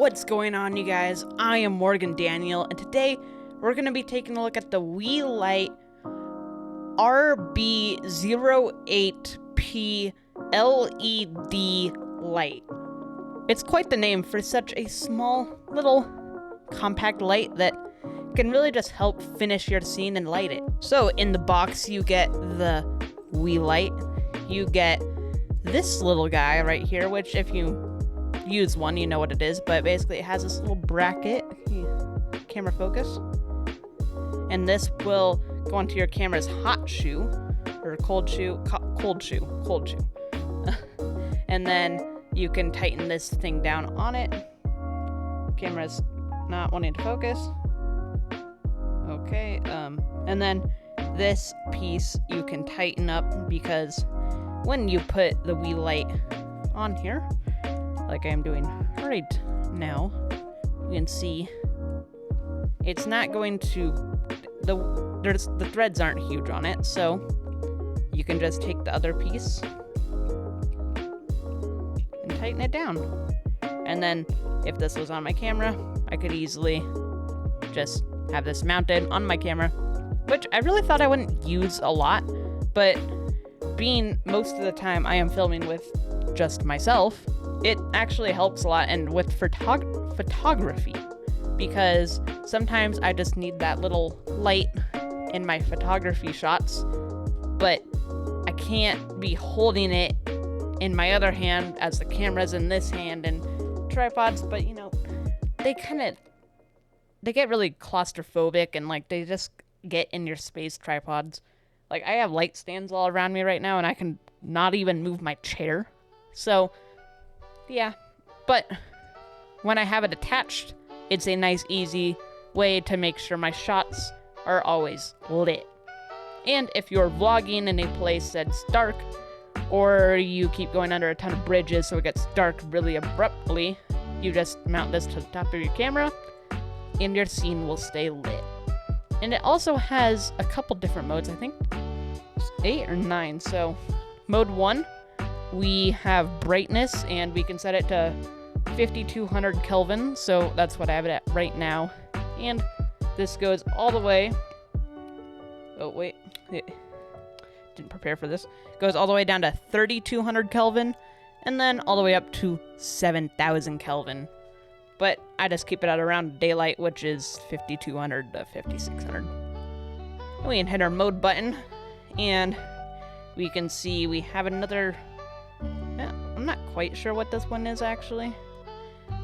What's going on, you guys? I am Morgan Daniel, and today we're going to be taking a look at the Weeylite RB08P LED Light. It's quite the name for such a small, little, compact light that can really just help finish your scene and light it. So, in the box, you get the Weeylite. You get this little guy right here, which if you use one, you know what it is, but basically it has this little bracket, camera focus, and this will go onto your camera's hot shoe, or cold shoe, and then you can tighten this thing down on it. Camera's not wanting to focus. Okay, and then this piece you can tighten up, because when you put the Weeylite on here, like I am doing right now, you can see it's not going to, the threads aren't huge on it, so you can just take the other piece and tighten it down. And then if this was on my camera, I could easily just have this mounted on my camera, which I really thought I wouldn't use a lot, but being most of the time I am filming with just myself, it actually helps a lot, and with photography, because sometimes I just need that little light in my photography shots, but I can't be holding it in my other hand as the camera's in this hand, and tripods, but you know, they get really claustrophobic, and like they just get in your space, tripods. Like I have light stands all around me right now, and I can not even move my chair. So yeah, but when I have it attached, it's a nice, easy way to make sure my shots are always lit. And if you're vlogging in a place that's dark, or you keep going under a ton of bridges so it gets dark really abruptly, you just mount this to the top of your camera, and your scene will stay lit. And it also has a couple different modes, I think 8 or 9. So mode 1, we have brightness, and we can set it to 5200 Kelvin, so that's what I have it at right now. And this goes all the way, oh wait, didn't prepare for this, goes all the way down to 3200 Kelvin, and then all the way up to 7000 Kelvin. But I just keep it at around daylight, which is 5200 to 5600. We can hit our mode button, and we can see we have another, I'm not quite sure what this one is actually,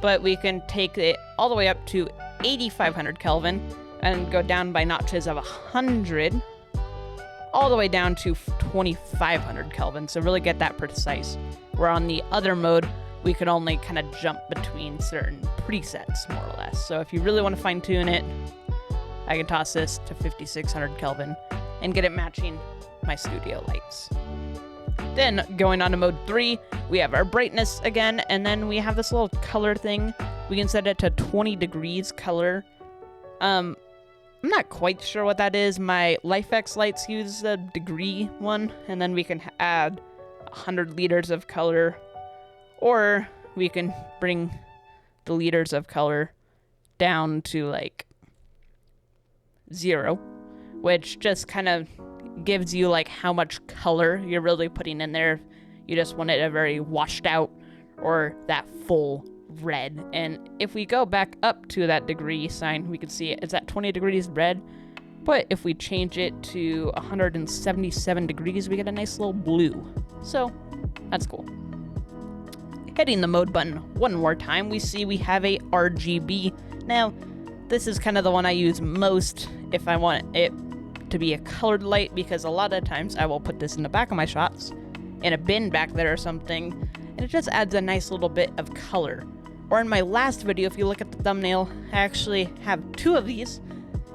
but we can take it all the way up to 8500 Kelvin and go down by notches of 100 all the way down to 2500 Kelvin, so really get that precise. Where on the other mode, we could only kind of jump between certain presets, more or less. So if you really want to fine tune it, I can toss this to 5600 Kelvin and get it matching my studio lights. Then going on to mode 3, we have our brightness again, and then we have this little color thing. We can set it to 20 degrees color. I'm not quite sure what that is. My LifeX lights use the degree one, and then we can add 100 liters of color, or we can bring the liters of color down to like 0, which just kind of gives you like how much color you're really putting in there. You just want it a very washed out, or that full red. And if we go back up to that degree sign, we can see it's at 20 degrees red, but if we change it to 177 degrees, we get a nice little blue. So that's cool. Hitting the mode button one more time, we see we have a RGB. Now this is kind of the one I use most if I want it to be a colored light, because a lot of times I will put this in the back of my shots in a bin back there or something, and it just adds a nice little bit of color. Or in my last video, if you look at the thumbnail, I actually have 2 of these,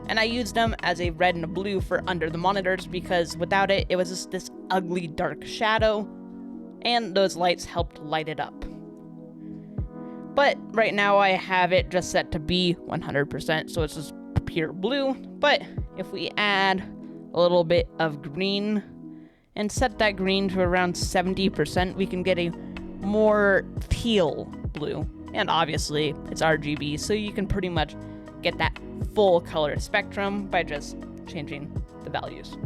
and I used them as a red and a blue for under the monitors, because without it, it was just this ugly dark shadow, and those lights helped light it up. But right now I have it just set to be 100%, so it's just pure blue. But if we add a little bit of green and set that green to around 70%, we can get a more teal blue. And obviously, it's RGB, so you can pretty much get that full color spectrum by just changing the values.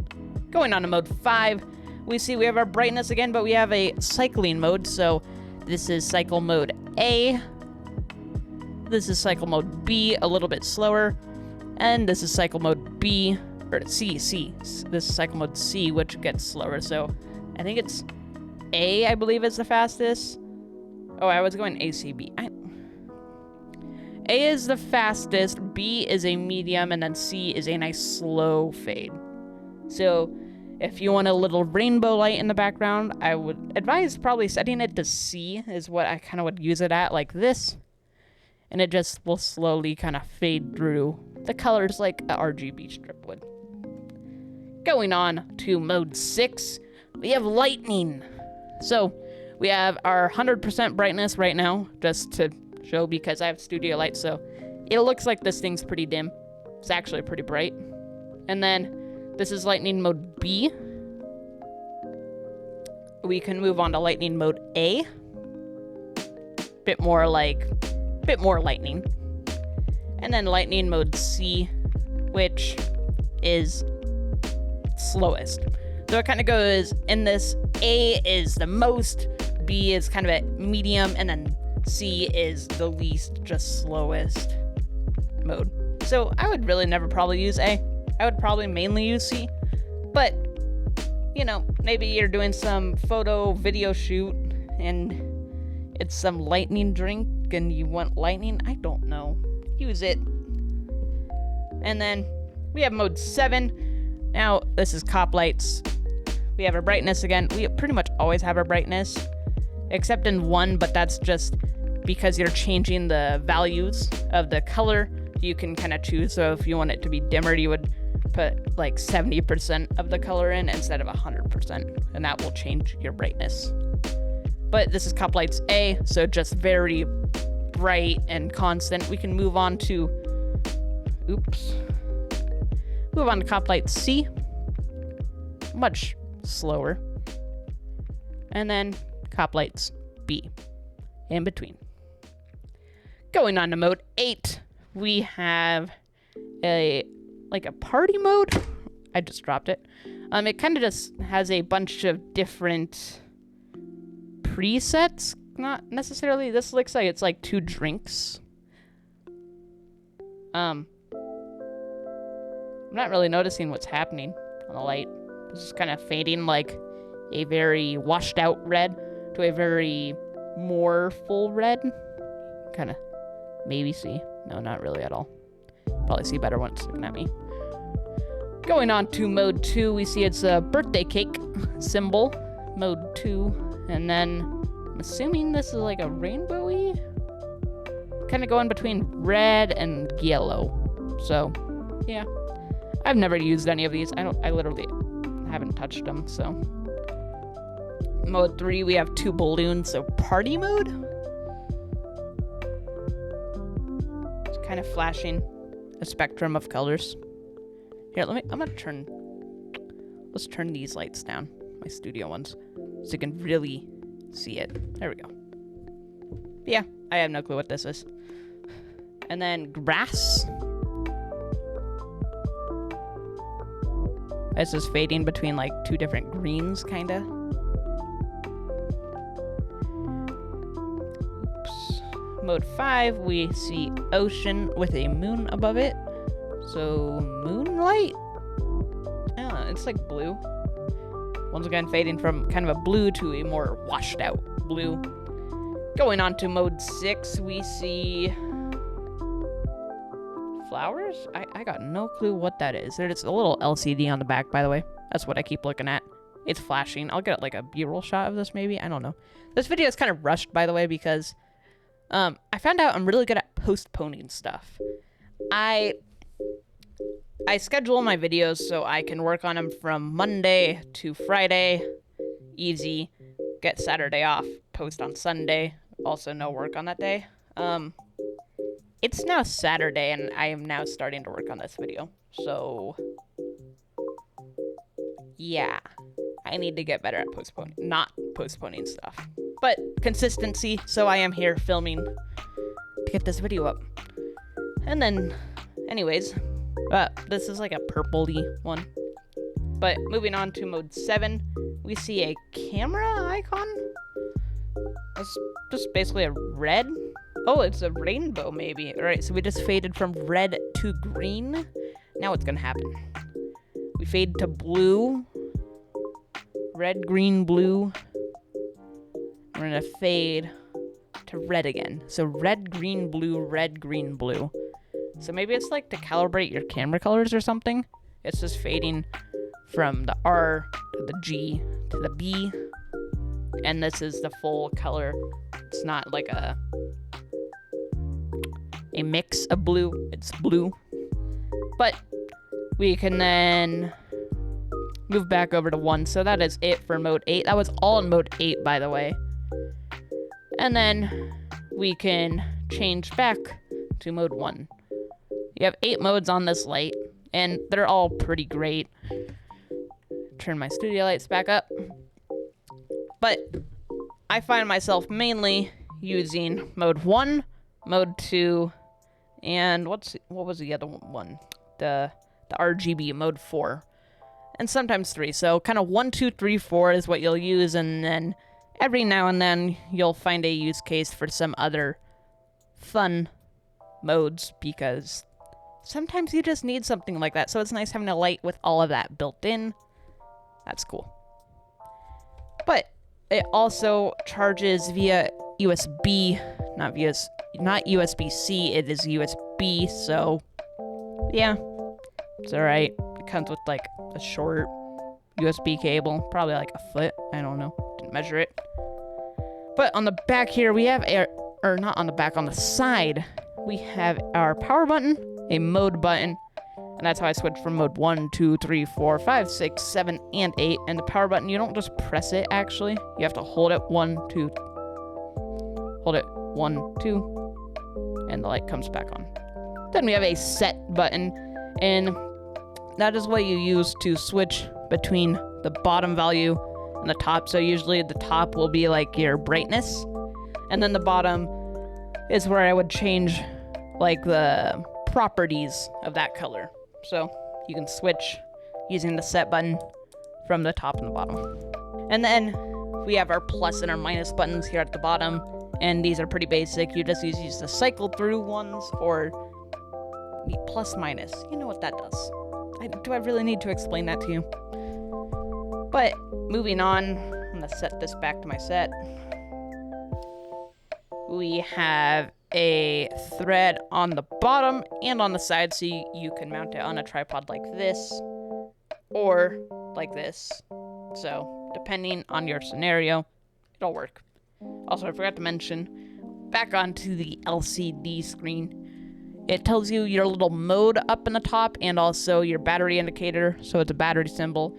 Going on to mode 5, we see we have our brightness again, but we have a cycling mode. So this is cycle mode A. This is cycle mode B, a little bit slower. And this is cycle mode B, or C. This is cycle mode C, which gets slower. So I think it's A, I believe, is the fastest. Oh, I was going ACB. A is the fastest, B is a medium, and then C is a nice slow fade. So if you want a little rainbow light in the background, I would advise probably setting it to C is what I kind of would use it at, like this. And it just will slowly kind of fade through the colors like a RGB strip would. Going on to mode 6, we have lightning. So we have our 100% brightness right now, just to show because I have studio lights, so it looks like this thing's pretty dim. It's actually pretty bright. And then this is lightning mode B. We can move on to lightning mode A. Bit more lightning. And then lightning mode C, which is slowest. So it kind of goes in this, A is the most, B is kind of a medium, and then C is the least, just slowest mode. So I would really never probably use A. I would probably mainly use C. But, you know, maybe you're doing some photo, video shoot, and it's some lightning drink, and you want lightning. I don't know. Use it. And then we have mode 7. Now, this is cop lights. We have our brightness again. We pretty much always have our brightness, except in 1, but that's just because you're changing the values of the color. You can kind of choose. So if you want it to be dimmer, you would put like 70% of the color in instead of 100%, and that will change your brightness. But this is cop lights A, so just very bright and constant. We can move on to, move on to cop lights C, much slower. And then cop lights B, in between. Going on to mode 8, we have a party mode. I just dropped it. It kind of just has a bunch of different presets. Not necessarily. This looks like it's like 2 drinks. I'm not really noticing what's happening on the light. It's just kind of fading like a very washed out red to a very more full red. Kind of maybe see. No, not really at all. Probably see better when it's looking at me. Going on to mode 2, we see it's a birthday cake symbol. Mode 2. And then I'm assuming this is like a rainbowy. Kind of going between red and yellow. So, yeah. I've never used any of these. I literally haven't touched them, so. Mode 3, we have 2 balloons, so party mode. It's kind of flashing a spectrum of colors. Here, let's turn these lights down, my studio ones, so you can really see it. There we go. Yeah, I have no clue what this is. And then grass. This is fading between like 2 different greens, kinda. Oops. Mode 5, we see ocean with a moon above it. So, moonlight? Yeah, it's like blue. Once again, fading from kind of a blue to a more washed out blue. Going on to mode 6, we see flowers? I got no clue what that is. There's a little LCD on the back, by the way. That's what I keep looking at. It's flashing. I'll get like a B-roll shot of this, maybe. I don't know. This video is kind of rushed, by the way, because I found out I'm really good at postponing stuff. I schedule my videos so I can work on them from Monday to Friday. Easy. Get Saturday off. Post on Sunday. Also no work on that day. It's now Saturday and I am now starting to work on this video. So, yeah. I need to get better at not postponing stuff. But consistency, so I am here filming get this video up. And then, anyways, this is like a purpley one. But moving on to mode 7, we see a camera icon. It's just basically a red. Oh, it's a rainbow maybe. All right, so we just faded from red to green. Now what's gonna happen? We fade to blue. Red, green, blue. We're gonna fade to red again. So red, green, blue, red, green, blue. So maybe it's like to calibrate your camera colors or something. It's just fading from the R to the G to the B. And this is the full color. It's not like a mix of blue. It's blue. But we can then move back over to 1. So that is it for mode 8. That was all in mode 8, by the way. And then we can change back to mode 1. You have 8 modes on this light, and they're all pretty great. Turn my studio lights back up. But I find myself mainly using mode 1, mode 2, and what was the other one? The RGB, mode 4. And sometimes 3. So kind of 1, 2, 3, 4 is what you'll use, and then every now and then you'll find a use case for some other fun modes, because sometimes you just need something like that. So it's nice having a light with all of that built in. That's cool. But it also charges via USB, not USB-C, it is USB, so yeah, it's alright. It comes with like a short USB cable, probably like a foot, I don't know, didn't measure it. But on the back here, we have not on the back, on the side, we have our power button, a mode button, and that's how I switch from mode 1, 2, 3, 4, 5, 6, 7, and 8. And the power button, you don't just press it, actually. You have to hold it 1, 2, hold it 1, 2, and the light comes back on. Then we have a set button, and that is what you use to switch between the bottom value and the top. So usually the top will be like your brightness, and then the bottom is where I would change like the properties of that color. So you can switch using the set button from the top and the bottom. And then we have our plus and our minus buttons here at the bottom, and these are pretty basic. You just use the cycle through ones or the plus minus. You know what that does. Do I really need to explain that to you? But moving on, I'm gonna set this back to my set. We have a thread on the bottom and on the side, so you can mount it on a tripod like this or like this. So depending on your scenario, it'll work. Also, I forgot to mention, back onto the LCD screen, it tells you your little mode up in the top and also your battery indicator, so it's a battery symbol,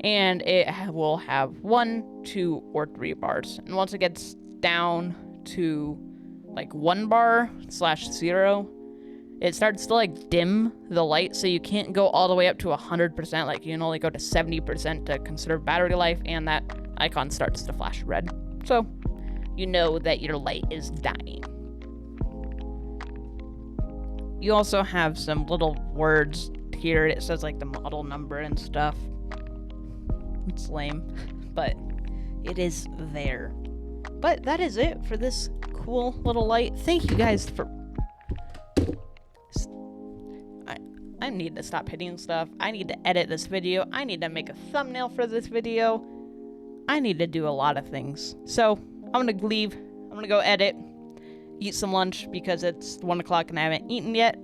and it will have 1, 2, or 3 bars. And once it gets down to like 1 bar /0, it starts to like dim the light, so you can't go all the way up to 100%. Like you can only go to 70% to conserve battery life, and that icon starts to flash red. So you know that your light is dying. You also have some little words here. It says like the model number and stuff. It's lame, but it is there. But that is it for this cool little light. Thank you guys for... I need to stop hitting stuff. I need to edit this video. I need to make a thumbnail for this video. I need to do a lot of things. So I'm gonna leave. I'm gonna go edit, eat some lunch because it's 1 o'clock and I haven't eaten yet.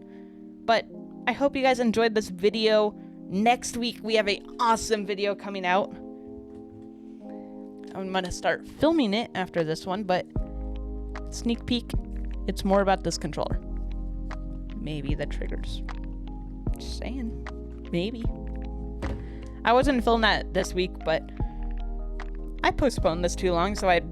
But I hope you guys enjoyed this video. Next week we have an awesome video coming out. I'm gonna start filming it after this one, but sneak peek, it's more about this controller. Maybe the triggers. Just saying. Maybe. I wasn't filming that this week, but I postponed this too long, so I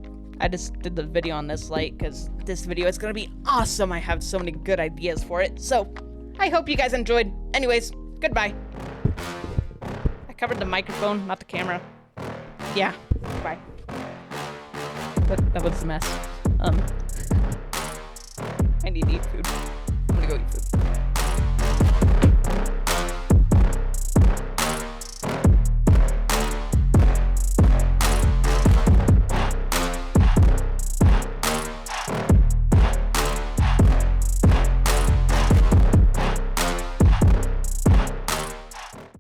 just did the video on this light because this video is gonna be awesome. I have so many good ideas for it. So I hope you guys enjoyed. Anyways, goodbye. I covered the microphone, not the camera. Yeah, bye. That was a mess. I need to eat food. I'm gonna go eat food.